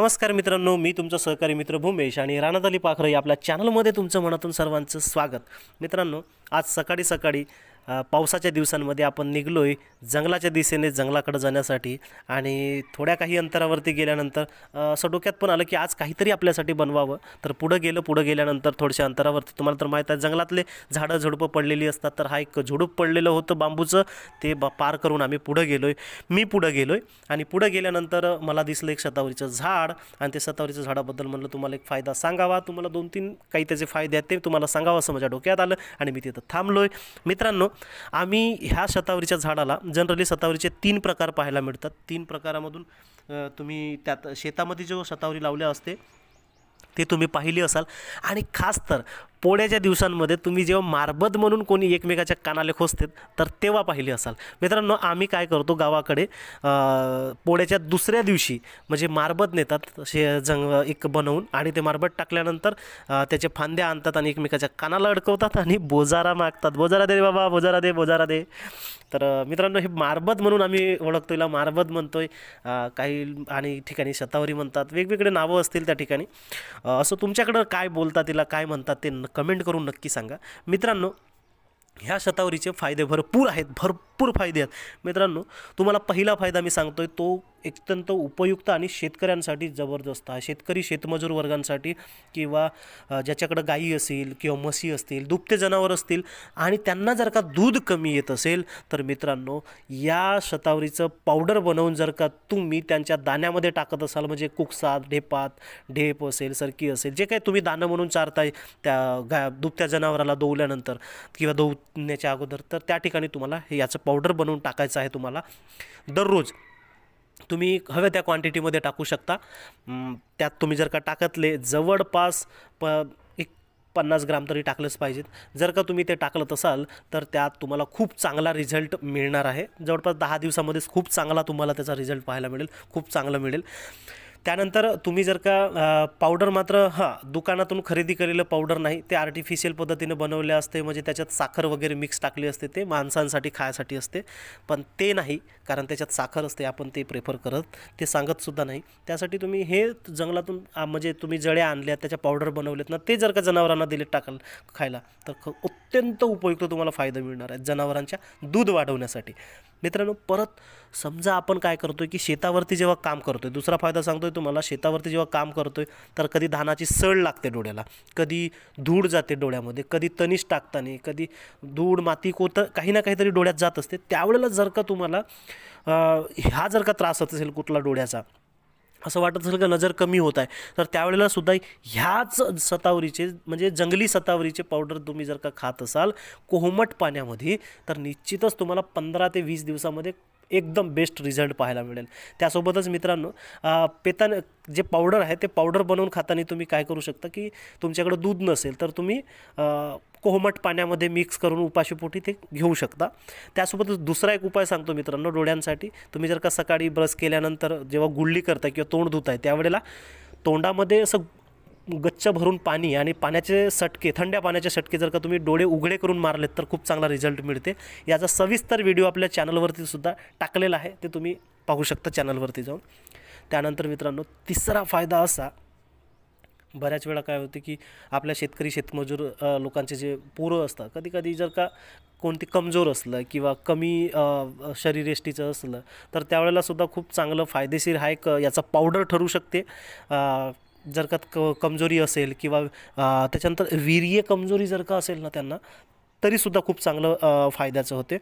नमस्कार मित्रांनो, मी तुमचा सहकारी मित्र भूमेश आणि राणादाली पाखरे आपल्या चॅनलमध्ये तुमचं मनातून सर्वांचं स्वागत। मित्रांनो, आज सकाळी सकाळी पावसाच्या दिवसांमध्ये आपण निघलोय जंगलाच्या दिशेने जंगलाकडे जाण्यासाठी आणि थोड्या काही अंतरावरती गेल्यानंतर असं डोक्यात पण आलं की आज काहीतरी आपल्यासाठी बनवावं। तर पुढे गेल्यानंतर थोड्याशा अंतरावरती तुम्हाला तर माहिती आहे जंगलातले झाडं झुडपं पडलेली असतात, तर हा एक झुडूप पडलेलं होतं बांबूचं, ते पार करून आम्ही पुढे गेलोय। मी पुढे गेलोय आणि पुढे गेल्यानंतर मला दिसलं एक शतावरीचं झाड आणि ते शतावरीच्या झाडाबद्दल म्हणलं तुम्हाला एक फायदा सांगावा, तुम्हाला 2-3 काही त्याचे फायदे आहेत ते तुम्हाला सांगावं असं माझ्या डोक्यात आलं आणि मी तिथं थांबलोय। मित्रांनो, आम्ही ह्या शतावरीच्या झाडाला जनरली शतावरीचे 3 प्रकार पाहायला मिळतात। 3 प्रकारामधून तुम्ही त्यात शेतामध्ये जो शतावरी लावले असते ते तुम्ही पाहिली असाल आणि खास तर पोळ्याच्या दिवसांमध्ये तुम्ही जेव्हा मारबत म्हणून कोणी एकमेकाच्या कानाले खोसतात तर तेव्हा पाहिली असाल। मित्रांनो, आम्ही काय करतो गावाकडे पोळ्याच्या दुसऱ्या दिवशी म्हणजे मारबत नेतात एक बनवून आणि ते मारबत टाकल्यानंतर त्याचे फांद्या आणतात आणि एकमेकाच्या कानाला अडकवतात आणि बोजारा मागतात, बोजारा दे बाबा, बोजारा दे, बोजारा दे। तर मित्रांनो, हे मारबत म्हणून आम्ही ओळखतो, याला मारबत म्हणतोय, काही आणि ठिकाणी शतावरी म्हणतात, वेगवेगळे नावं असतील त्या ठिकाणी। असं तुमच्याकडं काय बोलतात, तिला काय म्हणतात ते कमेंट करून नक्की सांगा। मित्रांनो, ह्या शतावरीचे फायदे भरपूर आहेत, भरपूर फायदे आहेत। मित्रांनो, तुम्हाला पहिला फायदा मी सांगतोय तो अत्यंत उपयुक्त आणि शेतकऱ्यांसाठी जबरदस्त आहे। शेतकरी शेतमजूर वर्गांसाठी किंवा ज्याच्याकडे गायी असतील किंवा म्हशी असतील, दुभते जनावर असतील आणि त्यांना जर का दूध कमी येत असेल तर मित्रांनो, या शतावरीचं पावडर बनवून जर का तुम्ही त्यांच्या दाण्यामध्ये टाकत असाल, म्हणजे कुकसात, ढेप असेल, सरकी असेल, जे काही तुम्ही दाणं म्हणून चारताय त्या दुभत्या जनावराला दोवल्यानंतर किंवा दोवण्याच्या अगोदर, तर त्या ठिकाणी तुम्हाला याचं पावडर बनवून टाकायचं आहे। तुम्हाला दररोज तुम्ही हव्या त्या क्वांटिटीमध्ये टाकू शकता। त्यात तुम्ही जर का टाकतले जवळपास 50 ग्राम तरी टाकलंच पाहिजेत। जर का तुम्ही ते टाकलं असाल तर त्यात तुम्हाला खूप चांगला रिझल्ट मिळणार आहे। जवळपास 10 दिवसामध्येच खूप चांगला तुम्हाला त्याचा रिझल्ट पाहायला मिळेल, खूप चांगलं मिळेल। त्यानंतर तुम्ही जर का पावडर मात्र दुकानातून खरेदी केलेलं पावडर नाही, ते आर्टिफिशियल पद्धतीने बनवले असते, म्हणजे त्याच्यात साखर वगैरे मिक्स टाकली असते, ते माणसांसाठी खायसाठी असते, पण ते नाही, कारण त्याच्यात साखर असते, आपण ते प्रेफर करत ते सांगतसुद्धा नाही। त्यासाठी तुम्ही हे जंगलातून म्हणजे तुम्ही जड्या आणल्या त्याच्या पावडर बनवलेत ना, ते जर का जनावरांना दिले खायला तर अत्यंत उपयुक्त तुम्हाला फायदा मिळणार आहे जनावरांच्या दूध वाढवण्यासाठी। मित्रांनो, परत समजा आपण काय करतोय की शेतावरती जेव्हा काम करतोय, दुसरा फायदा सांगतोय तुम्हाला, शेतावरती जेव्हा काम करतोय तर कधी धानाची सळ लागते डोळ्याला, कधी धूळ जाते डोळ्यामध्ये, कधी तणीस टाकताना, कधी धूळ माती कोतं काही ना काहीतरी डोळ्यात जात असते। त्यावेळेला जर का तुम्हाला हा जर का त्रास होत असेल कुठला डोळ्याचा, असं वाटत असेल का नजर कमी होत आहे, तर त्यावेळेला सुद्धा ह्याच शतावरीचे म्हणजे जंगली शतावरीचे पावडर तुम्ही जर का खात असाल कोमट पाण्यामध्ये, तर निश्चितच तुम्हाला 15 ते 20 दिवसामध्ये एकदम बेस्ट रिझल्ट पाहायला मिळेल। त्यासोबतच मित्रांनो, जे पावडर आहे ते पावडर बनवून खाताना तुम्ही काय करू शकता की तुमच्याकडे दूध नसेल तर तुम्ही कोमट पाण्यामध्ये मिक्स करून उपाशीपोटी ते घेऊ शकता। त्यासोबतच दुसरा एक उपाय सांगतो मित्रांनो डोळ्यांसाठी, तुम्ही जर का सकाळी ब्रश केल्यानंतर जेव्हा गुळली करताय किंवा तोंड धुताय त्यावेळेला तोंडामध्ये असं गच्च भरून पाणी आणि पाण्याचे सटके, थंड्या पाण्याचे सटके जर का तुम्ही डोळे उघडे करून मारलेत तर खूप चांगला रिझल्ट मिळते। याचा सविस्तर व्हिडिओ आपल्या चॅनलवरती सुद्धा टाकलेला आहे, ते तुम्ही पाहू शकता चॅनलवरती जाऊन। त्यानंतर मित्रांनो, तिसरा फायदा असा, बऱ्याच वेळा काय होते की आपल्या शेतकरी शेतमजूर लोकांचे जे पोरं असतात, कधी कधी जर का कोणती कमजोर असलं किंवा कमी शरीरयष्टीचं असलं तर त्यावेळेला सुद्धा खूप चांगलं फायदेशीर हा एक याचा पावडर ठरू शकते। जर का कमजोरी असेल किंवा त्याच्यानंतर वीर्य कमजोरी जर का असेल ना त्यांना, तरीसुद्धा खूप चांगलं फायद्याचं होते।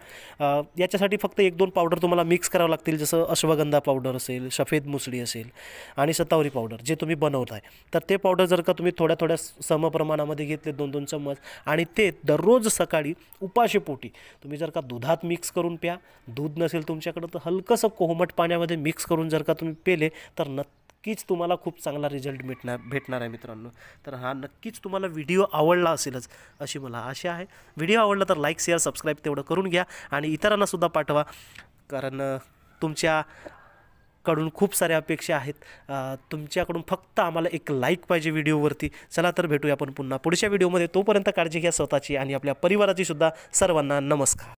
याच्यासाठी फक्त 1-2 पावडर तुम्हाला मिक्स करावं लागतील, जसं अश्वगंधा पावडर असेल, सफेद मुसळी असेल आणि शतावरी पावडर जे तुम्ही बनवताय, तर ते पावडर जर का तुम्ही थोड्या थोड्या समप्रमाणामध्ये घेतले 2-2 चम्मच आणि ते दररोज सकाळी उपाशीपोटी तुम्ही जर का दुधात मिक्स करून प्या, दूध नसेल तुमच्याकडं तर हलकंसं कोमट पाण्यामध्ये मिक्स करून जर का तुम्ही पेले तर नक्कीच तुम्हाला खूप चांगला रिझल्ट भेटणार आहे मित्रांनो। तर हा नक्कीच तुम्हाला व्हिडिओ आवडला असेलच अशी मला आशा आहे। व्हिडिओ आवडला तर लाईक, शेअर, सबस्क्राईब तेवढं करून घ्या आणि इतरांनासुद्धा पाठवा, कारण तुमच्याकडून खूप साऱ्या अपेक्षा आहेत। तुमच्याकडून फक्त आम्हाला एक लाईक पाहिजे व्हिडिओवरती। चला तर भेटूया आपण पुन्हा पुढच्या व्हिडिओमध्ये, तोपर्यंत काळजी घ्या स्वतःची आणि आपल्या परिवाराची सुद्धा। सर्वांना नमस्कार।